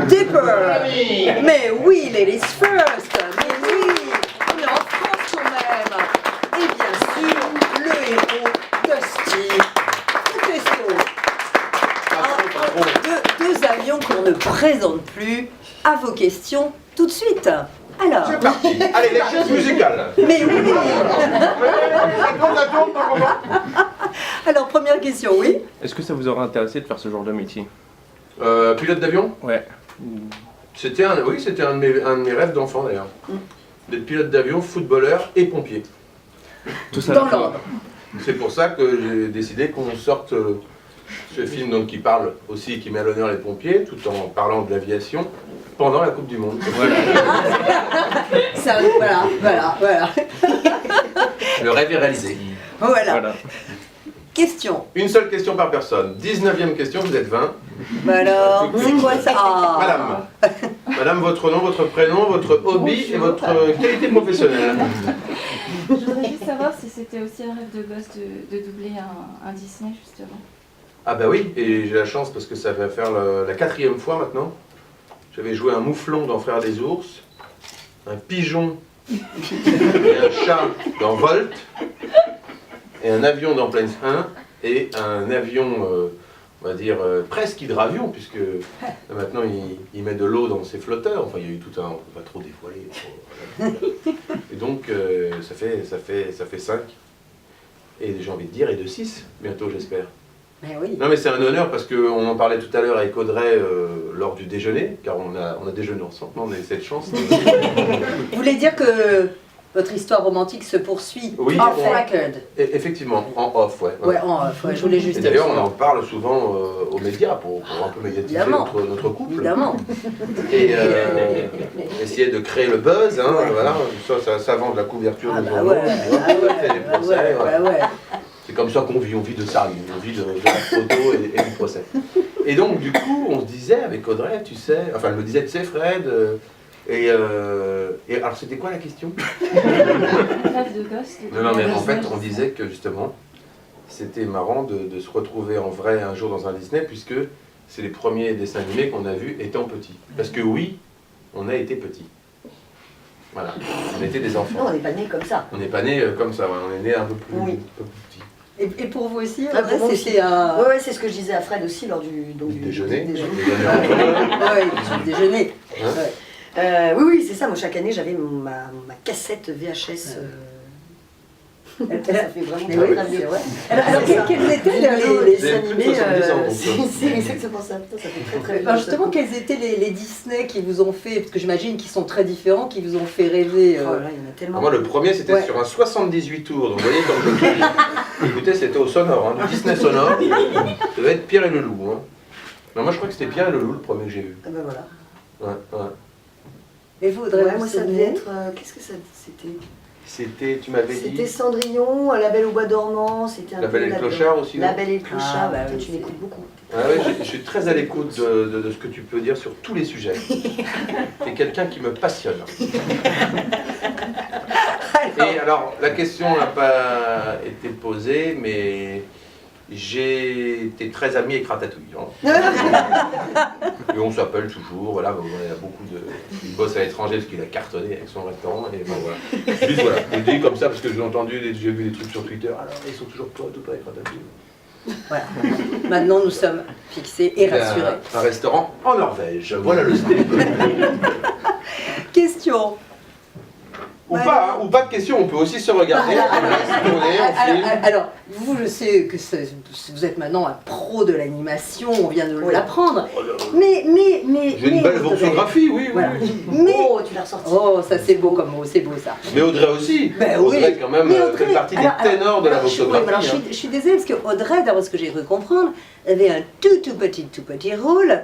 Dipper. Mais oui, ladies first. Mais oui, on est en France quand même. Et bien sûr, le héros Dusty Testo. Deux avions qu'on ne présente plus. À vos questions tout de suite. Alors. C'est parti. Allez, les chaises musicales. Mais oui. Alors, première question, oui. Est-ce que ça vous aurait intéressé de faire ce genre de métier? Pilote d'avion? Ouais. C'était un de mes rêves d'enfant d'ailleurs. D'être pilote d'avion, footballeur et pompier. Tout ça Dans l'ordre. C'est pour ça que j'ai décidé qu'on sorte ce film donc, qui parle aussi, qui met à l'honneur les pompiers, tout en parlant de l'aviation, pendant la Coupe du Monde. Voilà. Ça, voilà. Le rêve est réalisé. Voilà. Question. Une seule question par personne. 19e question, vous êtes 20. Bah alors, c'est quoi ça? Madame, votre nom, votre prénom, votre hobby et votre qualité professionnelle. Je voudrais juste savoir si c'était aussi un rêve de gosse de doubler un Disney, justement. Ah bah oui, et j'ai la chance parce que ça va faire la 4e fois maintenant. J'avais joué un mouflon dans Frères des ours, un pigeon et un chat dans Volt, et un avion dans Planes 1, et un avion, on va dire, presque hydravion, puisque maintenant il met de l'eau dans ses flotteurs. Enfin, il y a eu tout un... on ne peut pas trop dévoiler. Et donc, ça fait 5. Et j'ai envie de dire, et de 6, bientôt j'espère. Mais oui. Non mais c'est un honneur parce qu'on en parlait tout à l'heure avec Audrey lors du déjeuner, car on a déjeuné ensemble, on a eu cette chance. Vous voulez dire que votre histoire romantique se poursuit Oui, off record? Effectivement, en off, ouais. Ouais, en off, ouais, je voulais juste Et d'ailleurs on en parle souvent aux médias pour un peu médiatiser notre couple. Évidemment. Et essayer de créer le buzz, hein, voilà, ça vend de la couverture de journaux, fait des procès, voilà. C'est comme ça qu'on vit de ça, on vit de la photo et du procès. Et donc du coup, on se disait avec Audrey, tu sais, enfin elle me disait, tu sais Fred, et alors c'était quoi la question? Rêve de gosse. Non mais en fait on disait que justement, c'était marrant de se retrouver en vrai un jour dans un Disney, puisque c'est les premiers dessins animés qu'on a vus étant petits. Parce que oui, on a été petits. Voilà, on était des enfants. Non, on n'est pas né comme ça. On n'est pas né comme ça, on est né un peu plus petit. Et pour vous aussi, Pour moi c'était un... Oui, c'est ce que je disais à Fred aussi lors du déjeuner. Oui, du déjeuner. Oui, c'est ça. Moi, chaque année, j'avais ma cassette VHS. Ça fait vraiment très vieux. Alors, quels étaient les dessins animés? C'est exactement ça. Putain, ça fait très vieux. Justement, quels étaient les Disney qui vous ont fait, parce que j'imagine qu'ils sont très différents, qui vous ont fait rêver? Oh là, il y en a tellement. Moi, le premier, c'était sur un 78 tours. Donc, vous voyez, comme je écoutez, c'était au sonore, du Disney sonore. Ça devait être Pierre et le Loup. Non, moi, je crois que c'était Pierre et le Loup, le premier que j'ai vu. Ah ben voilà. Ouais. Et vous, Audrey, moi, ça devait être... Qu'est-ce que c'était? C'était, tu m'avais dit... C'était Cendrillon, La Belle au Bois dormant, c'était un La Belle et le Clochard aussi, La non? Belle et le Clochard, tu m'écoutes beaucoup. Ah ouais, je suis très à l'écoute de ce que tu peux dire sur tous les sujets. T'es quelqu'un qui me passionne. Et alors, la question n'a pas été posée, mais j'ai été très ami avec Ratatouille. Et on s'appelle toujours, voilà, il y a beaucoup de... Il bosse à l'étranger parce qu'il a cartonné avec son restaurant, et ben voilà. Juste voilà, je le dis comme ça parce que j'ai vu des trucs sur Twitter, alors ils sont toujours potes ou pas avec Ratatouille. Voilà. Maintenant, nous sommes fixés et rassurés. Un restaurant en Norvège, voilà le style. Question. Ou pas de question, on peut aussi se regarder. Alors, vous, je sais que vous êtes maintenant un pro de l'animation, on vient de l'apprendre. Mais j'ai une belle orthographie, oui. Voilà. Oh, tu l'as ressorti. Oh, ça c'est beau comme mot, c'est beau ça. Mais Audrey aussi. Audrey quand même fait partie des ténors de la orthographie. Je suis désolée parce que Audrey, d'après ce que j'ai cru comprendre, avait un tout petit rôle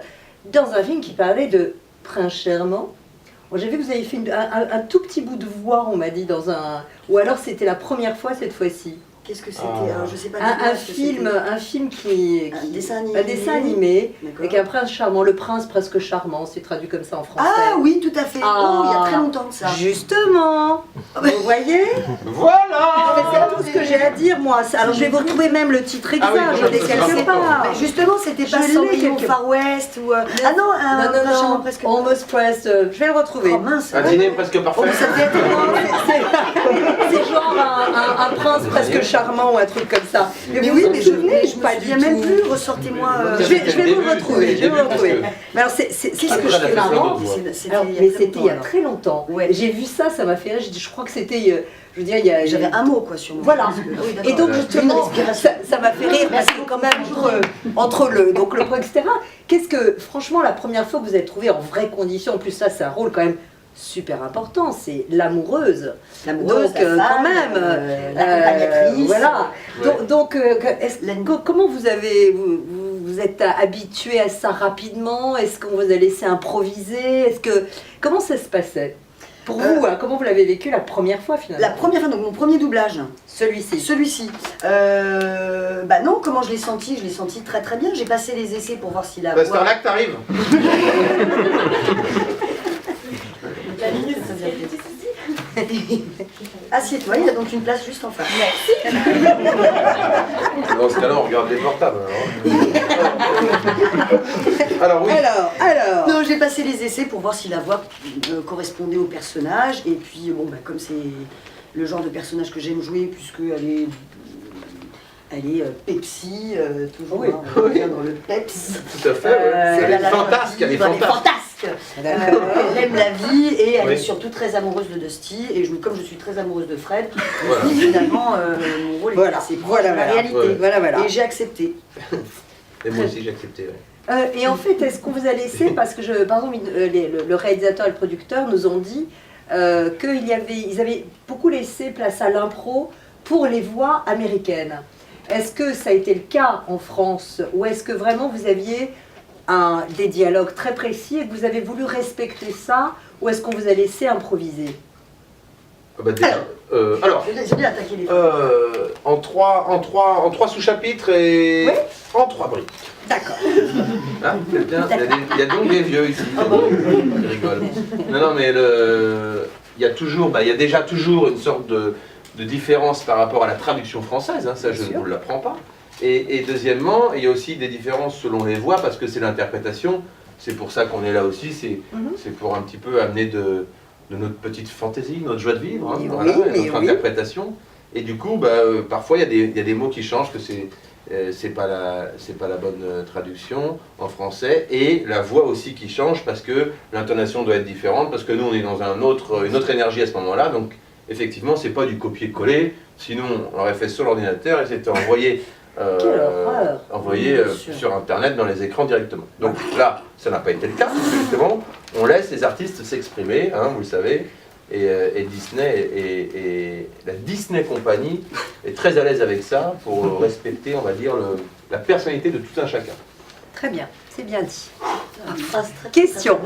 dans un film qui parlait de Prince Charmant. Bon, j'ai vu que vous avez fait un tout petit bout de voix, on m'a dit, dans un... Ou alors c'était la première fois cette fois-ci? Qu'est-ce que c'était? Ah. Alors, je sais pas. Un ce que film, c'était. un film qui... Un dessin animé. Un dessin animé, D'accord. avec un prince charmant, le prince presque charmant, c'est traduit comme ça en français. Ah oui, tout à fait. Ah. Oh, il y a très longtemps de ça. Justement, vous voyez? Voilà. Mais c'est tout ce que j'ai à dire, moi. Alors je vais vous retrouver même le titre exact, Ah oui, je l'ai ça sera quelque important. part. Mais justement, c'était pas Je l'ai Cendrillon au quelque- Far West ou. Ah non, un Non, prince charmant non, non, presque. Almost Pressed, je vais le retrouver. Oh mince. Un dîner presque parfait. Oh, mais ça devait être. C'est genre un prince presque charmant ou un truc comme ça. Mais oui, mais je me me souviens même plus. Ressortez-moi. Je vais vous le retrouver, je vais vous le retrouver. Mais alors qu'est-ce que je fais marrant? Alors, mais c'était il y a très longtemps. Ouais. J'ai vu ça, ça m'a fait rire. J'ai dit, je crois que c'était, je veux dire, il y a. J'avais un mot quoi sur moi. Voilà. Parce que- ah oui, d'accord. Et donc justement, Une respiration. ça m'a fait rire parce que quand même entre le pro, etc. Qu'est-ce que, franchement, la première fois que vous êtes trouvé en vraies conditions, en plus ça c'est un rôle quand même super important, c'est l'amoureuse. L'amoureuse, Donc la femme, quand même, l'accompagnatrice. voilà. Ouais. Donc, comment vous êtes habitué à ça rapidement? Est-ce qu'on vous a laissé improviser? Comment ça se passait pour vous? Comment vous l'avez vécu la première fois finalement? La première fois, donc mon premier doublage. Celui-ci. Celui-ci. Bah non, comment je l'ai senti? Je l'ai senti très très bien. J'ai passé les essais pour voir si la Bah, voix. c'est là que t'arrives. La minute, c'est des petits soucis. Assieds-toi, il y a donc une place juste en face. Dans ce cas-là, on regarde les portables. Alors oui. Alors. Non, j'ai passé les essais pour voir si la voix correspondait au personnage. Et puis, bon, bah, comme c'est le genre de personnage que j'aime jouer, puisqu'elle est Pepsi, toujours Oui. hein, on revient dans le Peps. Tout à fait. Ouais. Elle est a la fantasque. Elle est joie de vivre, fantasque. elle aime la vie et elle Oui. est surtout très amoureuse de Dusty. Et comme je suis très amoureuse de Fred, Voilà. finalement, mon rôle est assez proche de la réalité. Ouais. Voilà. Et j'ai accepté. Et moi aussi, j'ai accepté. Ouais. Et en fait, est-ce qu'on vous a laissé, parce que par exemple, le réalisateur et le producteur nous ont dit qu'ils avaient beaucoup laissé place à l'impro pour les voix américaines. Est-ce que ça a été le cas en France ou est-ce que vraiment vous aviez des dialogues très précis et que vous avez voulu respecter ça ou est-ce qu'on vous a laissé improviser? Ah bah, déjà, alors, J'ai bien attaqué les en trois sous-chapitres et Oui. en 3 briques. D'accord. Ah, c'est bien. Il y a donc des vieux ici. Ils rigolent. Non, mais il y a déjà toujours une sorte de différence par rapport à la traduction française, hein, ça Bien je sûr. ne vous l'apprends pas. Et deuxièmement, il y a aussi des différences selon les voix parce que c'est l'interprétation. C'est pour ça qu'on est là aussi, c'est pour un petit peu amener de notre petite fantaisie, notre joie de vivre, hein, Oui, voilà, mais notre oui. interprétation. Et du coup, parfois il y a des mots qui changent, que c'est pas la bonne traduction en français, et la voix aussi qui change parce que l'intonation doit être différente, parce que nous on est dans une autre énergie à ce moment-là, donc effectivement c'est pas du copier-coller, sinon on l'aurait fait sur l'ordinateur et c'était envoyé, Quelle horreur. Bien sûr. sur internet dans les écrans directement. Donc là, ça n'a pas été le cas, parce que justement on laisse les artistes s'exprimer, hein, vous le savez. Et Disney et la Disney Company est très à l'aise avec ça pour respecter, on va dire, la personnalité de tout un chacun. Très bien, c'est bien dit. Phrase très- Question.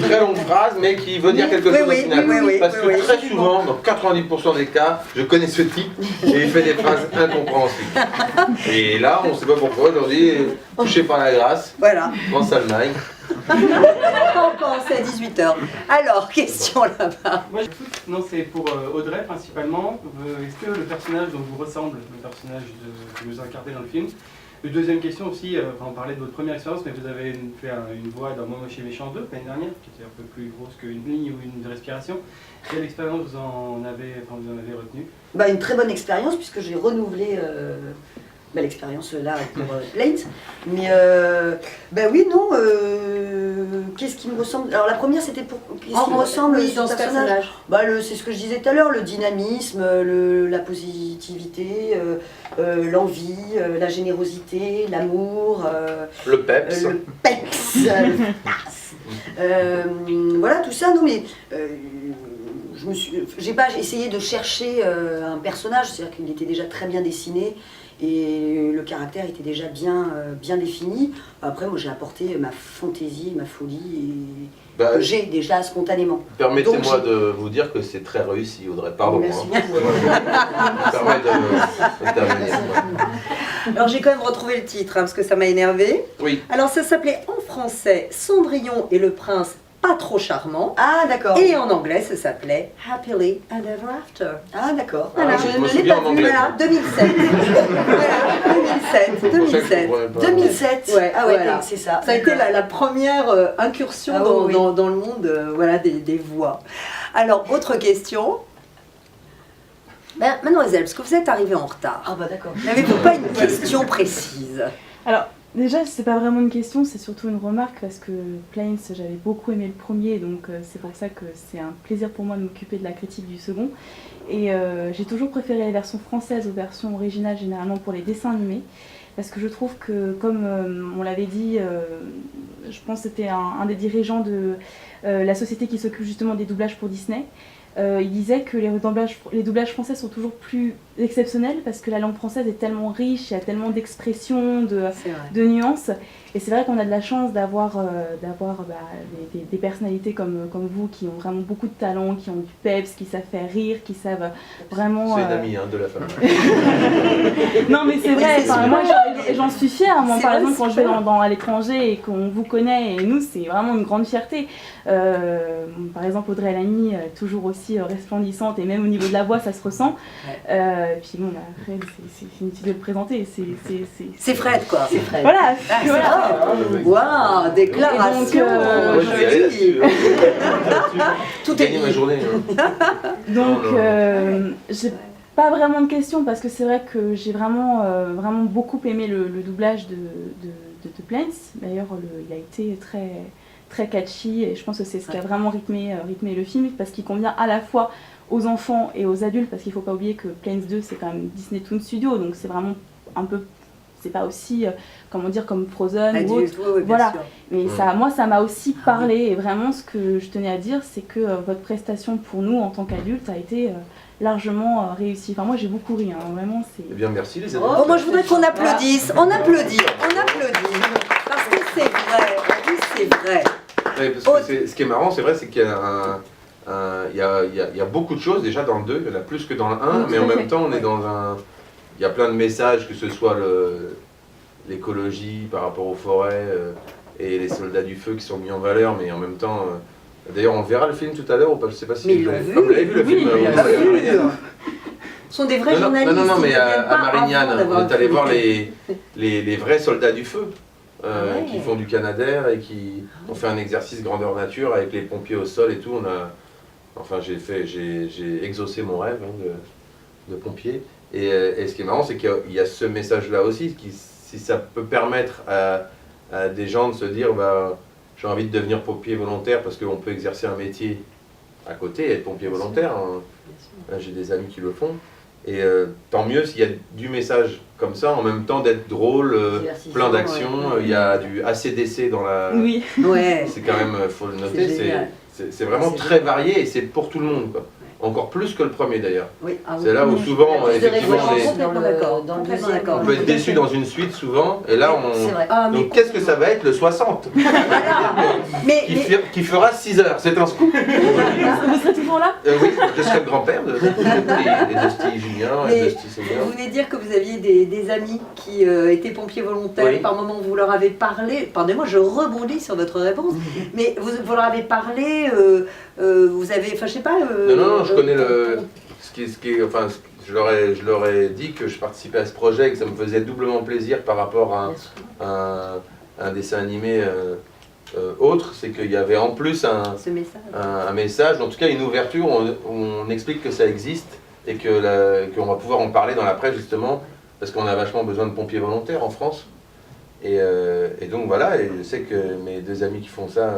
Très longue phrase, mais qui veut dire quelque Oui, chose oui, au final. oui, oui, Parce oui, que oui. très souvent, dans 90% des cas, je connais ce type et il fait des phrases incompréhensibles. Et là, on ne sait pas pourquoi, aujourd'hui, touché par la grâce, Voilà. France-Allemagne. On commence à 18h. Alors, question là-bas. Moi, non, c'est pour Audrey principalement. Est-ce que le personnage donc, vous ressemble, le personnage que vous incarnez dans le film? Une deuxième question aussi, on parlait de votre première expérience, mais vous avez fait une voix dans Moi Moche et Méchant 2 l'année dernière, qui était un peu plus grosse qu'une ligne ou une respiration. Quelle expérience vous en avez retenue? Bah, une très bonne expérience puisque j'ai renouvelé l'expérience là pour Plate. Mais bah oui, non, qu'est-ce qui me ressemble? Alors la première c'était pour. Qu'est-ce qui me ressemble oui, dans ce personnage. Bah, c'est ce que je disais tout à l'heure, le dynamisme, la positivité, l'envie, la générosité, l'amour, Le peps. le peps, le tas. Voilà tout ça, non mais j'ai pas essayé de chercher un personnage, c'est-à-dire qu'il était déjà très bien dessiné Et le caractère était déjà bien défini. Après, moi, j'ai apporté ma fantaisie, ma folie, que j'ai déjà spontanément. Permettez-moi de vous dire que c'est très réussi, Audrey. Pardon. Merci. Permet d'intervenir. Alors j'ai quand même retrouvé le titre, parce que ça m'a énervé. Oui. Alors ça s'appelait en français Cendrillon et le prince pas trop charmant. Ah, d'accord. Et en anglais, ça s'appelait Happily and Ever After. Ah, d'accord. Voilà, Je je me ne l'ai souviens pas en vu. anglais. Voilà, 2007. Voilà, 2007. 2007. Ouais, Ah ouais, voilà. c'est ça. Ça a été la première incursion Ah oui, dans le monde voilà, des voix. Alors, autre question. Mademoiselle, parce que vous êtes arrivée en retard, Ah bah d'accord. n'avez-vous pas une question précise? Alors, déjà, c'est pas vraiment une question, c'est surtout une remarque parce que Planes, j'avais beaucoup aimé le premier, donc c'est pour ça que c'est un plaisir pour moi de m'occuper de la critique du second. Et j'ai toujours préféré les versions françaises aux versions originales, généralement pour les dessins animés, parce que je trouve que, comme on l'avait dit, je pense que c'était un des dirigeants de la société qui s'occupe justement des doublages pour Disney. Il disait que les doublages français sont toujours plus exceptionnels parce que la langue française est tellement riche, il y a tellement d'expressions, de nuances. Et c'est vrai qu'on a de la chance d'avoir des personnalités comme vous qui ont vraiment beaucoup de talent, qui ont du peps, qui savent faire rire, qui savent vraiment... C'est une amie de la famille. Non mais c'est vrai, moi j'en suis fière. Moi par exemple quand je vais à l'étranger et qu'on vous connaît, et nous c'est vraiment une grande fierté. Par exemple Audrey Lamy, toujours aussi resplendissante et même au niveau de la voix ça se ressent. Puis bon, Fred, c'est inutile de le présenter. C'est Fred quoi. C'est Fred. Voilà. Voilà. Waouh, déclaration. Moi, je vais aller là-dessus. Tout est Gagner ma dit. journée. Donc, j'ai pas vraiment de questions parce que c'est vrai que j'ai vraiment beaucoup aimé le doublage de Planes. D'ailleurs, il a été très catchy et je pense que c'est ce qui a vraiment rythmé le film parce qu'il convient à la fois aux enfants et aux adultes parce qu'il faut pas oublier que Planes 2 c'est quand même Disney Toon Studio, donc c'est vraiment un peu, c'est pas aussi comment dire comme Frozen ou autre. Oui, voilà. sûr. Mais moi ça m'a aussi parlé et vraiment ce que je tenais à dire c'est que votre prestation pour nous en tant qu'adultes a été largement réussie. Enfin moi j'ai beaucoup ri, hein. Vraiment c'est... Eh bien merci les amis. Oh, moi je voudrais qu'on applaudisse. On applaudit. Parce que c'est vrai. Oui, c'est vrai. Ouais, parce que ce qui est marrant, c'est vrai, c'est qu'il y a il y a beaucoup de choses déjà dans le 2, il y en a plus que dans le 1, mais en même temps on est dans il y a plein de messages, que ce soit l'écologie par rapport aux forêts et les soldats du feu qui sont mis en valeur, mais en même temps, d'ailleurs on verra le film tout à l'heure, ou pas, je sais pas si Mais vous l'avez vu le film. Ce sont des vrais journalistes. Non, mais ils ne viennent à pas Marignane, avant d'avoir on est allé un voir film. les vrais soldats du feu. Ouais. Qui font du Canadair et qui ont fait un exercice grandeur nature avec les pompiers au sol et tout. J'ai exaucé mon rêve de pompier. Et ce qui est marrant, c'est qu'il y a ce message-là aussi, si ça peut permettre à des gens de se dire j'ai envie de devenir pompier volontaire parce qu'on peut exercer un métier à côté et être pompier volontaire. Hein. J'ai des amis qui le font. Et tant mieux s'il y a du message comme ça, en même temps d'être drôle, plein d'actions. Il y a du ACDC dans la... Oui. Ouais. C'est quand même, faut le noter, génial. c'est vraiment très varié et c'est pour tout le monde, quoi. Encore plus que le premier d'ailleurs. Oui. Ah, oui. C'est là où souvent, effectivement, Complètement d'accord. dans le Complètement deuxième. d'accord. on peut être déçu dans une suite souvent, et là C'est vrai. Ah, mais Donc qu'est-ce que ça va être le 60 Mais, qui fera 6 heures, c'est un scoop. Vous serez toujours là? Oui, je serai le grand-père de Dusty Junior et Mais Dusty Senior. vous venez dire que vous aviez des amis qui étaient pompiers volontaires. Oui. Par moment, vous leur avez parlé. Pardonnez-moi, je rebondis sur votre réponse. Mais vous leur avez parlé. Vous avez, enfin, je sais pas. Non, je connais je leur ai dit que je participais à ce projet et que ça me faisait doublement plaisir par rapport à un dessin animé autre, c'est qu'il y avait en plus Ce message. un message, en tout cas une ouverture où on explique que ça existe et qu'on va pouvoir en parler dans la presse justement, parce qu'on a vachement besoin de pompiers volontaires en France. Et donc voilà, et je sais que mes deux amis qui font ça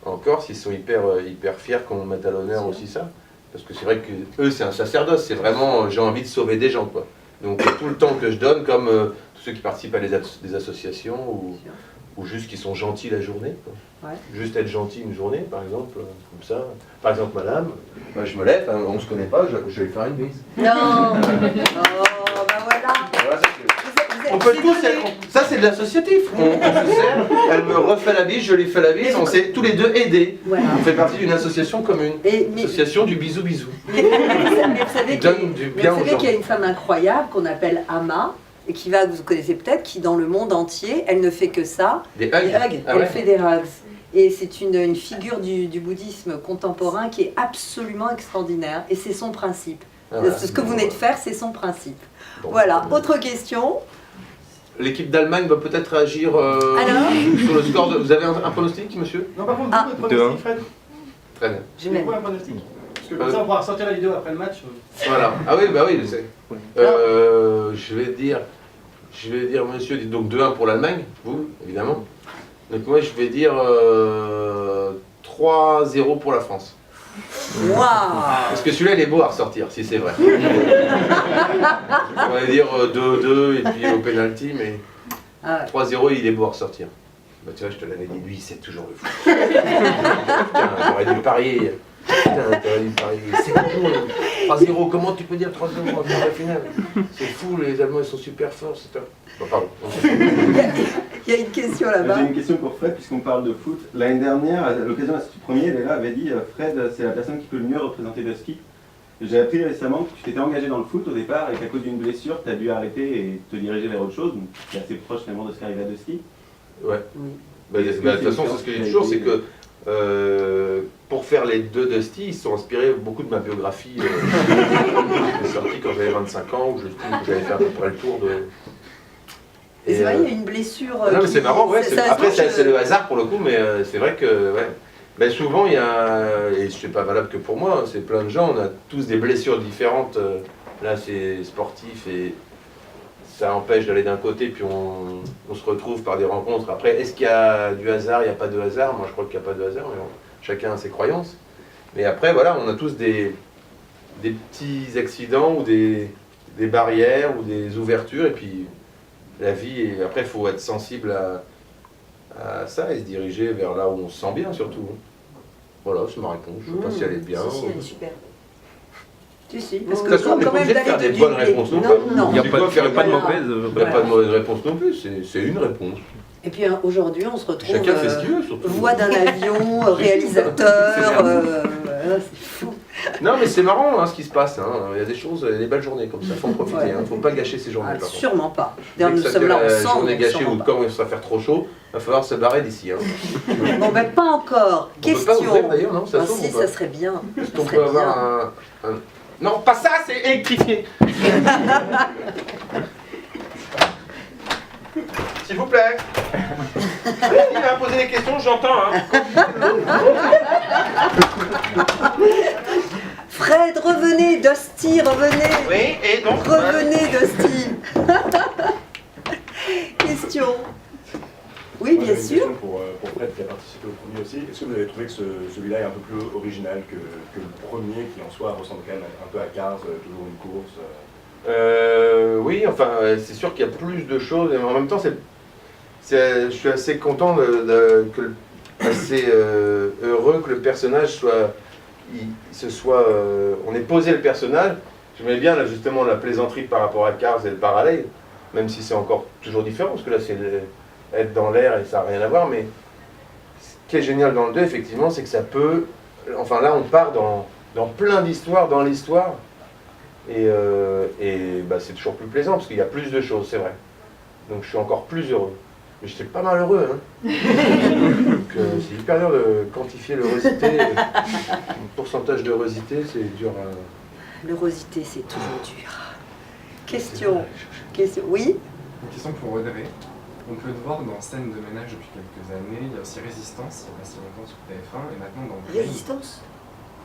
en Corse, ils sont hyper fiers qu'on mette à l'honneur aussi ça. Parce que c'est vrai que eux c'est un sacerdoce, c'est vraiment j'ai envie de sauver des gens quoi. Donc tout le temps que je donne, comme tous ceux qui participent à des associations ou juste qui sont gentils la journée. Quoi. Ouais. Juste être gentil une journée par exemple, comme ça. Par exemple madame, je me lève, on se connaît pas, je vais lui faire une bise. Non. Oh, bah voilà. voilà, ça, on peut tous être... Ça, c'est de l'associatif. On se sert, elle me refait la bise, je lui fais la bise, on s'est tous les deux aidés. Voilà. On fait partie d'une association commune. Mais Association du bisou-bisou. vous savez Donne du bien aux gens. qu'il y a une femme incroyable qu'on appelle Ama, et qui va, vous connaissez peut-être, qui dans le monde entier, elle ne fait que ça. Des Des hugs. hugs. Ah Elle ouais. fait des hugs. Et c'est une figure du bouddhisme contemporain qui est absolument extraordinaire. Et c'est son principe. Ah, voilà. Ce que vous venez de faire, c'est son principe. Bon. Voilà. Autre question. L'équipe d'Allemagne va peut-être réagir Alors sur le score. Vous avez un pronostic, monsieur? Non, par contre, Ah, vous, votre pronostic, Fred. Très bien. J'ai C'est même. quoi un pronostic? Parce que comme ça, on pourra ressortir la vidéo après le match. Voilà. Ah oui, bah oui, je sais. Oui. Je vais dire, monsieur, dites donc 2-1 pour l'Allemagne, vous, évidemment. Donc moi, je vais dire 3-0 pour la France. Waouh. Parce que celui-là, il est beau à ressortir, si c'est vrai. On va dire 2-2 et puis au penalty, mais Ah, 3-0, il est beau à ressortir. Bah tu vois, je te l'avais dit, lui, c'est toujours le foot. Putain, t'aurais dû le parier. Putain, t'aurais dû le parier. C'est beau, 3-0, comment tu peux dire 3-0 en quart de finale? C'est fou, les Allemands, ils sont super forts, c'est top. Bon, pardon. il y a une question J'ai là-bas. une question pour Fred, puisqu'on parle de foot. L'année dernière, à l'occasion de l'Institut Premier, Léla avait dit Fred, c'est la personne qui peut le mieux représenter le ski. J'ai appris récemment que tu t'étais engagé dans le foot au départ et qu'à cause d'une blessure, tu as dû arrêter et te diriger vers autre chose. Donc, c'est assez proche finalement de ce qui arrive à de ski. Ouais. Oui. Bah, de toute façon, c'est ce que je dis toujours, c'est que pour faire les deux Dusty, ils se sont inspirés beaucoup de ma biographie qui est sortie quand j'avais 25 ans, où je trouve que j'avais fait à peu près le tour de... Et c'est vrai, il y a une blessure. Non, mais c'est marrant, ouais. Après, se mange, c'est le hasard pour le coup, mais c'est vrai que, ouais. Mais souvent, il y a, et c'est pas valable que pour moi, hein, c'est plein de gens, on a tous des blessures différentes. Là, c'est sportif et ça empêche d'aller d'un côté, puis on se retrouve par des rencontres. Après, est-ce qu'il y a du hasard, il n'y a pas de hasard? Moi, je crois qu'il n'y a pas de hasard, mais bon, chacun a ses croyances. Mais après, voilà, on a tous des petits accidents ou des barrières ou des ouvertures, et puis la vie, et après, il faut être sensible à ça et se diriger vers là où on se sent bien, surtout. Voilà, c'est ma réponse. Je ne sais pas si elle est bien. Si, si, elle est super. Si, parce De que toute façon, on n'est pas obligé de faire des bonnes réponses non plus. Non. Il n'y a C'est pas, quoi faire il y a pas de une- mauvaise. Il n'y a pas de mauvaise réponse non plus, c'est une réponse. Et puis aujourd'hui, on se retrouve Chacun fait ce qu'il veut, surtout. voix d'un avion, réalisateur, c'est fou. Non, mais c'est marrant hein, ce qui se passe. Hein. Il y a des choses, des belles journées comme ça. Il faut en profiter. Il ne faut pas gâcher ces journées. Ah, par contre. sûrement pas. Dès D'ailleurs, que nous ça sommes là devient la ensemble. journée gâchée sûrement ou pas. quand il va faire trop chaud, il va falloir se barrer d'ici. Hein. Bon, ben pas encore. On peut pas ouvrir d'ailleurs, non? Ça Ah, s'ouvre si, ou pas? ça serait bien. Est-ce Ça qu'on serait peut avoir bien. un... Non, pas ça, c'est électrifié. S'il vous plaît. Allez-y, hein, posez des questions, j'entends. Hein. Fred, revenez, Dusty, revenez. Oui, et donc Revenez, Dusty. Question. Oui, Moi, bien j'avais une sûr. question pour Fred qui a participé au premier aussi. Est-ce que vous avez trouvé que celui-là est un peu plus original que le premier qui en soi ressemble quand même un peu à Cars, toujours une course oui, enfin, c'est sûr qu'il y a plus de choses, mais en même temps, je suis assez content, assez heureux que le personnage soit, on ait posé le personnage. J'aimais bien là, justement la plaisanterie par rapport à Cars et le parallèle, même si c'est encore toujours différent, parce que là c'est être dans l'air et ça n'a rien à voir, mais ce qui est génial dans le 2, effectivement, c'est que ça peut, enfin là on part dans plein d'histoires, dans l'histoire, et bah, c'est toujours plus plaisant, parce qu'il y a plus de choses, c'est vrai. Donc je suis encore plus heureux. Mais j'étais pas mal heureux, hein. Donc c'est hyper dur de quantifier l'heurosité. Le pourcentage d'heurosité, c'est dur à... L'heurosité, c'est toujours dur. Question. Oui. Une question pour Audrey. On peut te voir dans Scène de ménage depuis quelques années. Il y a aussi Résistance, il n'y a pas si longtemps sur TF1, et maintenant dans Brain. Résistance.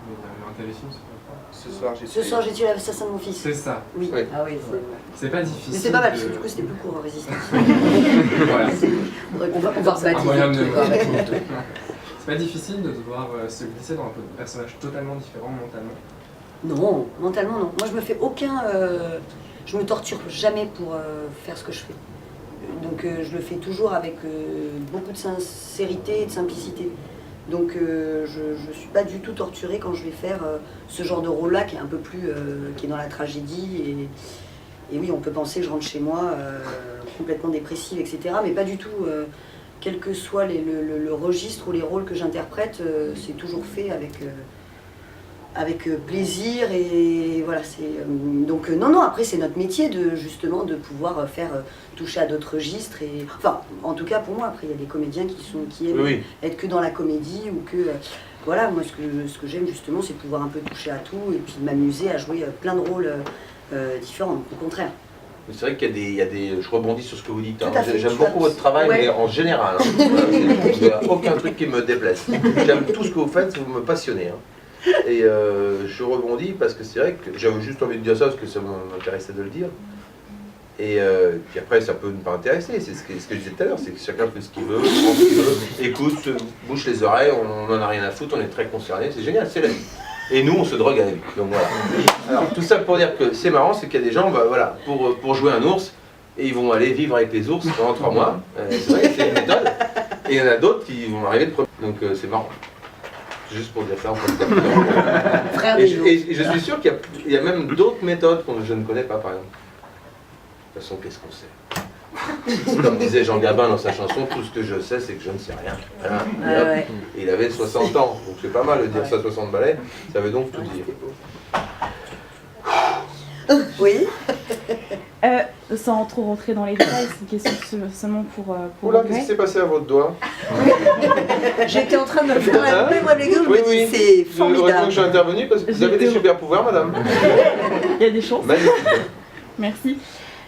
Il y a un téléfilm sur TF1. Ce soir, j'ai Ce soir, j'ai tué l'assassin de mon fils. C'est ça. Oui. Oui. Ah oui, c'est C'est pas difficile. Mais c'est pas mal, parce de- que du coup, c'était plus court en Résistance. Voilà. On va Un rebaptiser moyen le de... truc, on va baptiser le truc. C'est pas difficile de devoir se glisser dans un personnage totalement différent mentalement. Non, mentalement non. Moi je me fais aucun. Je me torture jamais pour faire ce que je fais. Donc je le fais toujours avec beaucoup de sincérité et de simplicité. Donc je suis pas du tout torturée quand je vais faire ce genre de rôle-là qui est un peu plus. Qui est dans la tragédie Et oui, on peut penser que je rentre chez moi complètement dépressive, etc. Mais pas du tout. Quel que soit le registre ou les rôles que j'interprète, c'est toujours fait avec plaisir. Et voilà, donc non, après c'est notre métier justement de pouvoir toucher à d'autres registres. Enfin, en tout cas pour moi, après il y a des comédiens qui aiment être que dans la comédie ou que... Voilà, moi ce que j'aime justement, c'est pouvoir un peu toucher à tout et puis m'amuser à jouer plein de rôles différents, donc au contraire. C'est vrai qu'il y a des... Je rebondis sur ce que vous dites. Hein. Tout à fait, J'aime beaucoup votre travail, mais en général. Hein. Il n'y a aucun truc qui me déplaise. J'aime tout ce que vous faites, vous me passionnez. Hein. Et je rebondis parce que c'est vrai que j'avais juste envie de dire ça parce que ça m'intéressait de le dire. Et puis après, ça peut ne pas intéresser. C'est ce que je disais tout à l'heure, c'est que chacun fait ce qu'il veut, prend ce qu'il veut, écoute, bouche les oreilles, on n'en a rien à foutre, on est très concernés. C'est génial, c'est la vie. Et nous, on se drogue avec. Donc voilà. Alors tout ça pour dire que c'est marrant, c'est qu'il y a des gens, bah, voilà, pour jouer un ours, et ils vont aller vivre avec les ours pendant 3 mois. C'est vrai, c'est une méthode. Et il y en a d'autres qui vont arriver de premier. Donc c'est marrant. Juste pour dire ça en fait. Et je suis sûr qu'il y a même d'autres méthodes que je ne connais pas, par exemple. De toute façon, qu'est-ce qu'on sait? Comme disait Jean Gabin dans sa chanson, tout ce que je sais, c'est que je ne sais rien. Voilà. Et il avait 60 ans, donc c'est pas mal de dire ça 60 balais, ça veut donc tout dire. Oui. Sans trop rentrer dans les détails, c'est une question seulement pour Oula, qu'est-ce qui s'est passé à votre doigt? J'étais en train de me faire la même réflexion, je me dis c'est formidable. Heureusement que je suis intervenu parce que vous avez des super pouvoirs, madame. Il y a des chances. Magnifique. Merci.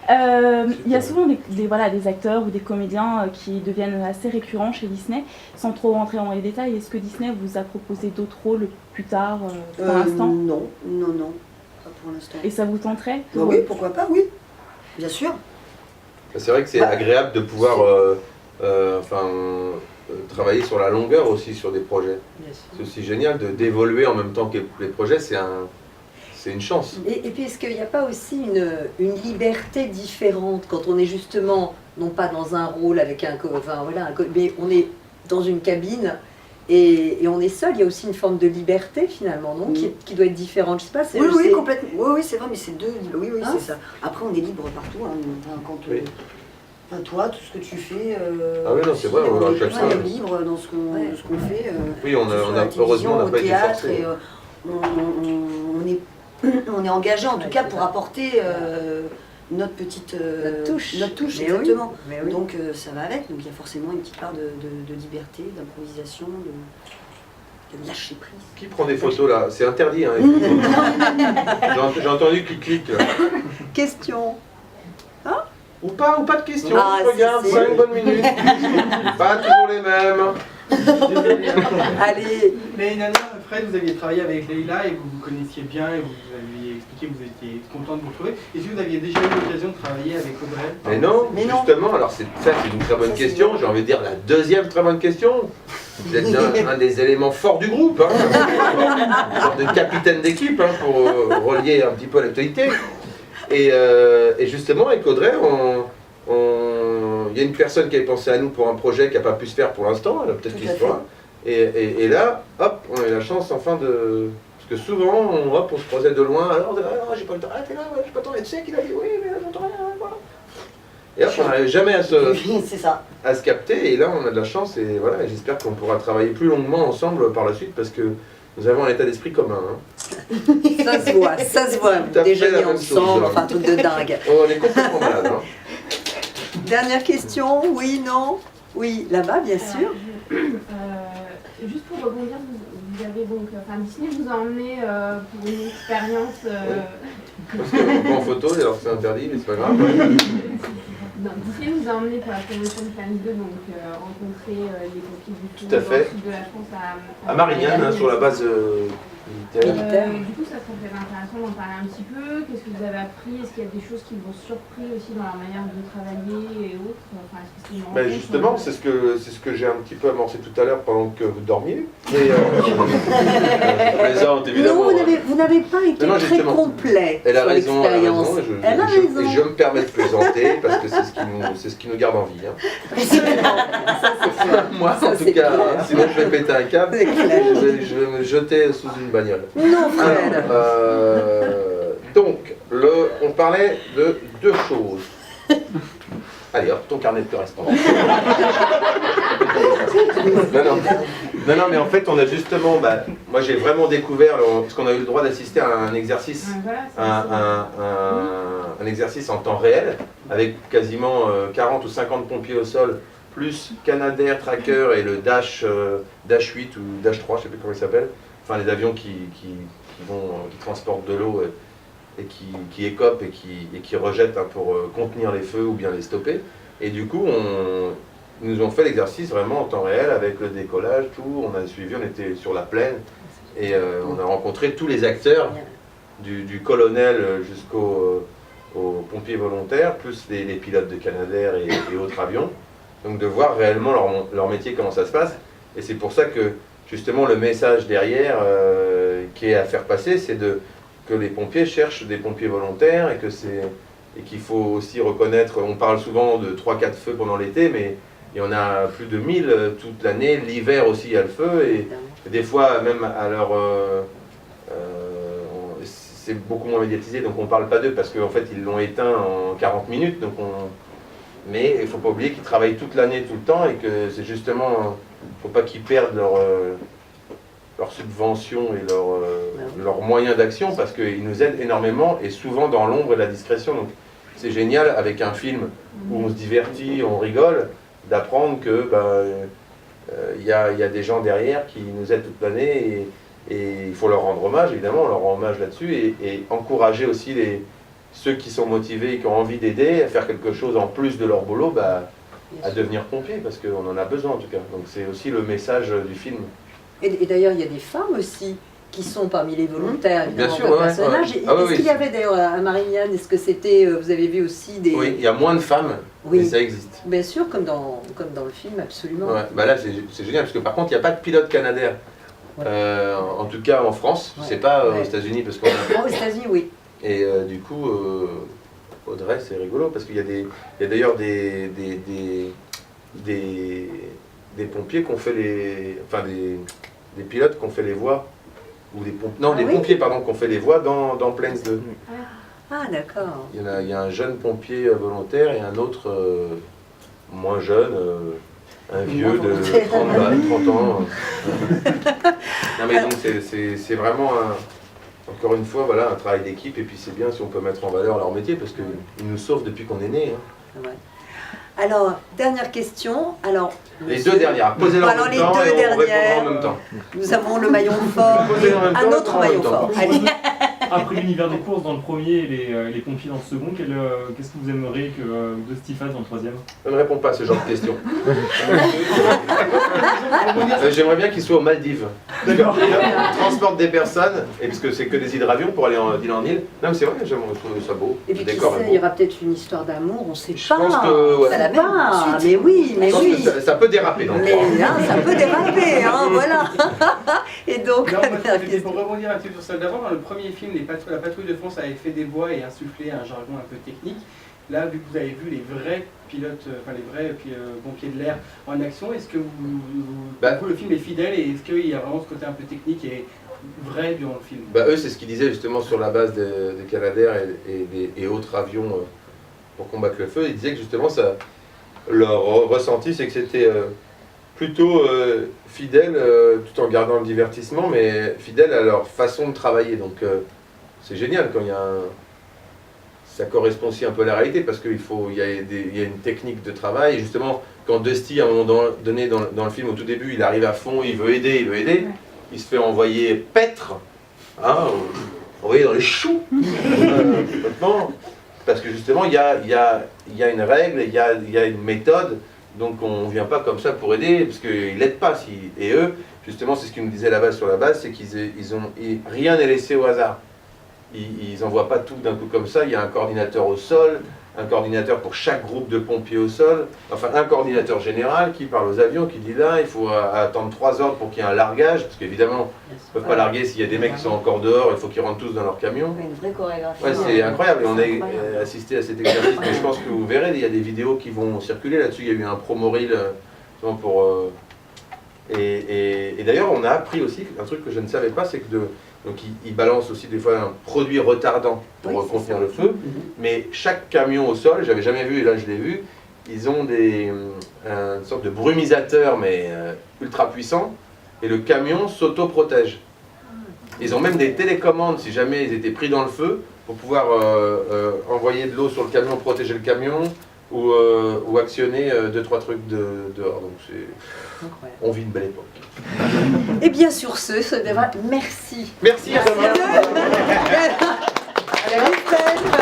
Il y a souvent des acteurs ou des comédiens qui deviennent assez récurrents chez Disney. Sans trop rentrer dans les détails, est-ce que Disney vous a proposé d'autres rôles plus tard pour l'instant? Non, pas pour l'instant. Et ça vous tenterait? Oui, pourquoi pas, oui. Bien sûr. C'est vrai que c'est agréable de pouvoir travailler sur la longueur aussi sur des projets. C'est aussi génial d'évoluer en même temps que les projets, c'est une chance. Et puis est-ce qu'il n'y a pas aussi une liberté différente quand on est justement, non pas dans un rôle avec mais on est dans une cabine et on est seul, il y a aussi une forme de liberté finalement, non, qui doit être différente, je sais pas. Oui, complètement. Oui, c'est vrai, mais c'est deux. Oui, c'est ça. Après, on est libre partout. Hein, toi, tout ce que tu fais. Ah oui, non, c'est vrai, on est libre dans ce qu'on fait. Oui, heureusement, on n'a pas été forcé. On est engagé en tout cas pour apporter notre petite touche exactement. Oui. Donc ça va avec, donc il y a forcément une petite part de liberté, d'improvisation, de lâcher prise. Qui prend des photos là? C'est interdit, hein. J'ai entendu qui clique. Question. Hein? Ou pas de questions, regarde, 5 bonnes minutes. Pas toujours les mêmes. Allez. L'année dernière, Fred, vous aviez travaillé avec Leïla et vous connaissiez bien et vous aviez expliqué que vous étiez content de vous retrouver. Est-ce que vous aviez déjà eu l'occasion de travailler avec Audrey? Mais non, justement, alors c'est une très bonne question, j'ai envie de dire la deuxième très bonne question. Vous êtes un des éléments forts du groupe, hein. Une sorte de capitaine d'équipe, hein, pour relier un petit peu à l'actualité. Et justement, avec Audrey, il y a une personne qui avait pensé à nous pour un projet qui n'a pas pu se faire pour l'instant, elle a peut-être qu'il se fera. Et là, hop, on a eu la chance enfin de... Parce que souvent, on se croisait de loin, alors j'ai pas le temps, t'es là, j'ai pas le temps, et tu sais qu'il a dit oui, mais j'entends rien, voilà. Et hop, on n'arrive jamais à se capter, et là on a de la chance, et voilà, j'espère qu'on pourra travailler plus longuement ensemble par la suite, parce que nous avons un état d'esprit commun. Hein. Ça se voit, déjeuner ensemble, enfin un truc de dingue. Oh, on est complètement malade. Hein. Dernière question, oui, non? Oui, là-bas, bien sûr. Juste pour rebondir, vous avez donc, Disney vous a emmené pour une expérience... Parce qu'on prend en photo, alors c'est interdit, mais c'est pas grave. Disney vous a emmené pour la promotion de Fan 2, donc rencontrer les copines du Tout à fait. de la France à Marignane, hein, sur la base militaire. Du coup, ça serait intéressant d'en parler un petit peu. Qu'est-ce que vous avez appris? Est-ce qu'il y a des choses qui vous ont surpris aussi dans la manière de travailler et autres? Justement, c'est ce que j'ai un petit peu amorcé tout à l'heure pendant que vous dormiez. Plaisante, évidemment. Non, vous n'avez pas été très complet. Elle a raison, elle a raison. Et je me permets de plaisanter parce que c'est ce qui nous garde en vie. Hein. Moi, en tout cas, sinon je vais péter un câble, je vais me jeter sous une bagnole. Non, Fred. Donc, on parlait de deux choses. Allez hop, ton carnet de correspondance. Non, mais en fait, on a justement, moi j'ai vraiment découvert, parce qu'on a eu le droit d'assister à un exercice, un exercice en temps réel, avec quasiment 40 ou 50 pompiers au sol, plus Canadair, Tracker et le Dash 8 ou Dash 3, je ne sais plus comment il s'appelle, enfin les avions qui transportent de l'eau et qui écopent et qui rejettent pour contenir les feux ou bien les stopper. Et du coup, ils nous ont fait l'exercice vraiment en temps réel avec le décollage, tout. On a suivi, on était sur la plaine et on a rencontré tous les acteurs, du colonel jusqu'aux pompiers volontaires, plus les pilotes de Canadair et autres avions. Donc de voir réellement leur métier, comment ça se passe. Et c'est pour ça que justement le message derrière qui est à faire passer, c'est que les pompiers cherchent des pompiers volontaires et qu'il faut aussi reconnaître, on parle souvent de 3-4 feux pendant l'été, mais il y en a plus de 1000 toute l'année. L'hiver aussi il y a le feu et des fois même à leur... c'est beaucoup moins médiatisé, donc on ne parle pas d'eux parce qu'en fait ils l'ont éteint en 40 minutes. Donc mais il ne faut pas oublier qu'ils travaillent toute l'année, tout le temps, et que c'est justement... Il ne faut pas qu'ils perdent leur subvention et leurs moyens d'action, parce qu'ils nous aident énormément et souvent dans l'ombre et la discrétion. Donc c'est génial avec un film où on se divertit, on rigole, d'apprendre que y a des gens derrière qui nous aident toute l'année et il faut leur rendre hommage, évidemment, on leur rend hommage là-dessus et encourager aussi ceux qui sont motivés et qui ont envie d'aider à faire quelque chose en plus de leur boulot, à devenir pompiers, parce qu'on en a besoin en tout cas. Donc c'est aussi le message du film. Et d'ailleurs, il y a des femmes aussi qui sont parmi les volontaires, évidemment, bien sûr, personnages. Est-ce qu'il y avait d'ailleurs à Marignane, est-ce que c'était, vous avez vu aussi des... Oui, il y a moins de femmes, mais ça existe. Bien sûr, comme dans le film, absolument. Ouais, là c'est génial, parce que par contre, il n'y a pas de pilote Canadair. En tout cas en France, je ne sais pas aux États-Unis, parce qu'on a... Aux États-Unis, oui. Et du coup, Audrey, c'est rigolo, parce qu'il y a d'ailleurs des pompiers qui ont fait des pilotes qui ont fait les voix, ou des pompiers qui ont fait les voix dans Planes 2. Ah d'accord. Il y a un jeune pompier volontaire et un autre moins jeune, un vieux de 30 ans. Non mais donc c'est vraiment encore une fois un travail d'équipe, et puis c'est bien si on peut mettre en valeur leur métier, parce qu'ils nous sauvent depuis qu'on est né. Alors, dernière question. Alors, les deux dernières, posez-leur en même temps et on répondra en même temps. Nous avons le maillon fort, un autre maillon fort. Allez. Après l'univers des courses dans le premier et les pompiers dans le second, qu'est-ce que vous aimeriez que Dusty fasse dans le troisième? Je ne réponds pas à ce genre de questions. J'aimerais bien qu'il soit aux Maldives. D'accord. Il transporte des personnes, et parce que c'est que des hydravions pour aller d'île en île. Non mais c'est vrai, j'aimerais trouver ça beau. Et puis qui sait, il y aura peut-être une histoire d'amour, on ne sait pas. Je pense que... Ça la pas, mais oui, mais oui. Ça peut déraper. Donc, ça peut déraper, voilà. Et donc, pour rebondir un petit peu sur celle d'avant, dans le premier film, la patrouille de France avait fait des voix et insufflé un jargon un peu technique. Là, vu que vous avez vu les vrais pilotes, les vrais pompiers de l'air en action, est-ce que le film est fidèle et est-ce qu'il y a vraiment ce côté un peu technique et vrai durant le film? Eux, c'est ce qu'ils disaient justement sur la base des Canadair et autres avions pour combattre le feu. Ils disaient que justement, leur ressenti, c'est que c'était plutôt fidèle, tout en gardant le divertissement, mais fidèle à leur façon de travailler. Donc c'est génial quand il y a ça correspond aussi un peu à la réalité, parce qu'il y a une technique de travail. Et justement, quand Dusty, à un moment donné dans le film, au tout début, il arrive à fond, il veut aider, il se fait envoyer paître, envoyer dans les choux, complètement, parce que justement, il y a une règle, il y a une méthode, donc on ne vient pas comme ça pour aider, parce qu'ils n'aident pas. Et eux, justement, c'est ce qu'ils nous disaient là-bas sur la base, c'est rien n'est laissé au hasard. Ils n'envoient pas tout d'un coup comme ça, il y a un coordinateur au sol, un coordinateur pour chaque groupe de pompiers au sol, enfin un coordinateur général qui parle aux avions, qui dit là, il faut attendre 3 ordres pour qu'il y ait un largage, parce qu'évidemment, ils ne peuvent pas larguer s'il y a des mecs qui sont encore dehors, il faut qu'ils rentrent tous dans leur camion. Une vraie chorégraphie. Ouais, c'est incroyable, et on a assisté à cet exercice, mais je pense que vous verrez, il y a des vidéos qui vont circuler là-dessus, il y a eu un promo reel pour Et d'ailleurs, on a appris aussi un truc que je ne savais pas, c'est que donc ils balancent aussi des fois un produit retardant pour contenir le feu, mais chaque camion au sol, j'avais jamais vu et là je l'ai vu, ils ont une sorte de brumisateur mais ultra puissant et le camion s'auto-protège. Ils ont même des télécommandes si jamais ils étaient pris dans le feu pour pouvoir envoyer de l'eau sur le camion, protéger le camion ou actionner 2-3 trucs dehors. Donc on vit une belle époque. Et bien sur ce débat, merci. Merci à demain. À la